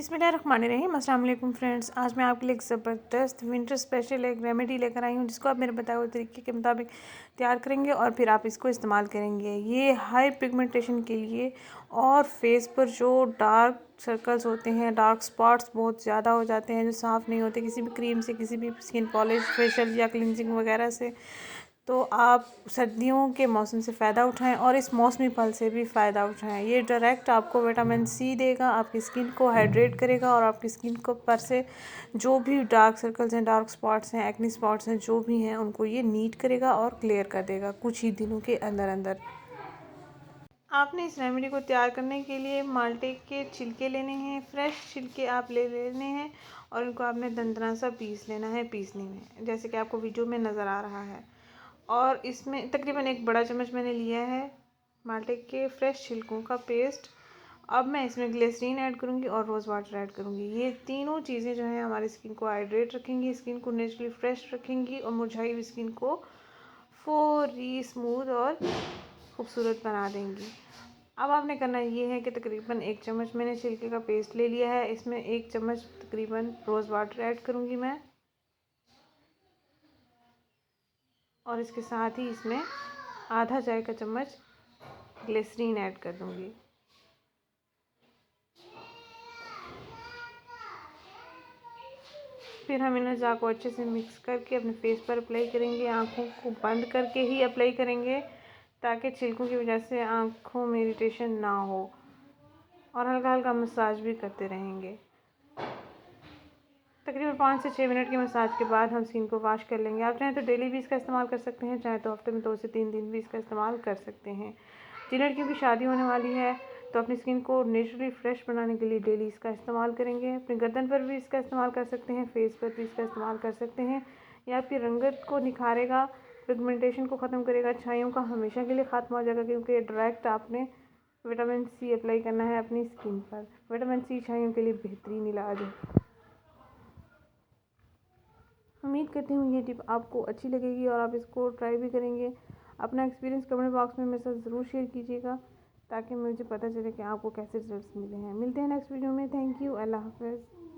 बिस्मिल्लाहिर्रहमानिर्रहीम। अस्सलाम वालेकुम फ्रेंड्स, आज मैं आपके लिए एक ज़बरदस्त विंटर स्पेशल एक रेमेडी लेकर आई हूँ जिसको आप मेरे बताए हुए तरीके के मुताबिक तैयार करेंगे और फिर आप इसको इस्तेमाल करेंगे। ये हाई पिगमेंटेशन के लिए और फेस पर जो डार्क सर्कल्स होते हैं, डार्क स्पॉट्स बहुत ज़्यादा हो जाते हैं जो साफ़ नहीं होते किसी भी क्रीम से, किसी भी स्किन पॉलिश, फेशियल या क्लिनजिंग वगैरह से, तो आप सर्दियों के मौसम से फ़ायदा उठाएं और इस मौसमी फल से भी फ़ायदा उठाएं। ये डायरेक्ट आपको विटामिन सी देगा, आपकी स्किन को हाइड्रेट करेगा और आपकी स्किन को पर से जो भी डार्क सर्कल्स हैं, डार्क स्पॉट्स हैं, एक्नी स्पॉट्स हैं, जो भी हैं उनको ये नीट करेगा और क्लियर कर देगा कुछ ही दिनों के अंदर अंदर। आपने इस रेमेडी को तैयार करने के लिए माल्टे के छिलके लेने हैं, फ्रेश छिलके आप ले लेने हैं और इनको आपने दंदना सा पीस लेना है पीसने में, जैसे कि आपको वीडियो में नज़र आ रहा है। और इसमें तकरीबन एक बड़ा चम्मच मैंने लिया है माल्टे के फ्रेश छिलकों का पेस्ट। अब मैं इसमें ग्लिसरीन ऐड करूँगी और रोज़ वाटर ऐड करूँगी। ये तीनों चीज़ें जो हैं हमारी स्किन को हाइड्रेट रखेंगी, स्किन को नेचुरली फ्रेश रखेंगी और मुरझाई हुई स्किन को फौरी स्मूथ और खूबसूरत बना देंगी। अब आपने करना ये है कि तकरीबन एक चम्मच मैंने छिलके का पेस्ट ले लिया है, इसमें एक चम्मच तकरीबन रोज़ वाटर ऐड करूँगी मैं और इसके साथ ही इसमें आधा चाय का चम्मच ग्लिसरीन ऐड कर दूँगी। फिर हम इन अज़ा को अच्छे से मिक्स करके अपने फेस पर अप्लाई करेंगे। आँखों को बंद करके ही अप्लाई करेंगे ताकि छिलकों की वजह से आँखों में इरिटेशन ना हो, और हल्का हल्का मसाज भी करते रहेंगे। तकरीबन 5 से 6 मिनट के मसाज के बाद हम स्किन को वॉश कर लेंगे। आप चाहें तो डेली भी इसका इस्तेमाल कर सकते हैं, चाहे तो हफ्ते में 2 से 3 दिन भी इसका इस्तेमाल कर सकते हैं। जिन लड़कियों की शादी होने वाली है तो अपनी स्किन को नेचुरली फ्रेश बनाने के लिए डेली इसका इस्तेमाल करेंगे। अपनी गर्दन पर भी इसका इस्तेमाल कर सकते हैं, फेस पर भी इसका इस्तेमाल कर सकते हैं। यह आपकी रंगत को निखारेगा, पिगमेंटेशन को ख़त्म करेगा, छाइयों का हमेशा के लिए ख़त्म हो जाएगा, क्योंकि डायरेक्ट आपने विटामिन सी अप्लाई करना है अपनी स्किन पर। विटामिन सी छाइयों के लिए बेहतरीन इलाज है। उम्मीद करती हूँ ये टिप आपको अच्छी लगेगी और आप इसको ट्राई भी करेंगे। अपना एक्सपीरियंस कमेंट बॉक्स में मेरे साथ ज़रूर शेयर कीजिएगा ताकि मुझे पता चले कि आपको कैसे रिजल्ट्स मिले हैं। मिलते हैं नेक्स्ट वीडियो में। Thank you. अल्लाह हाफ़िज़।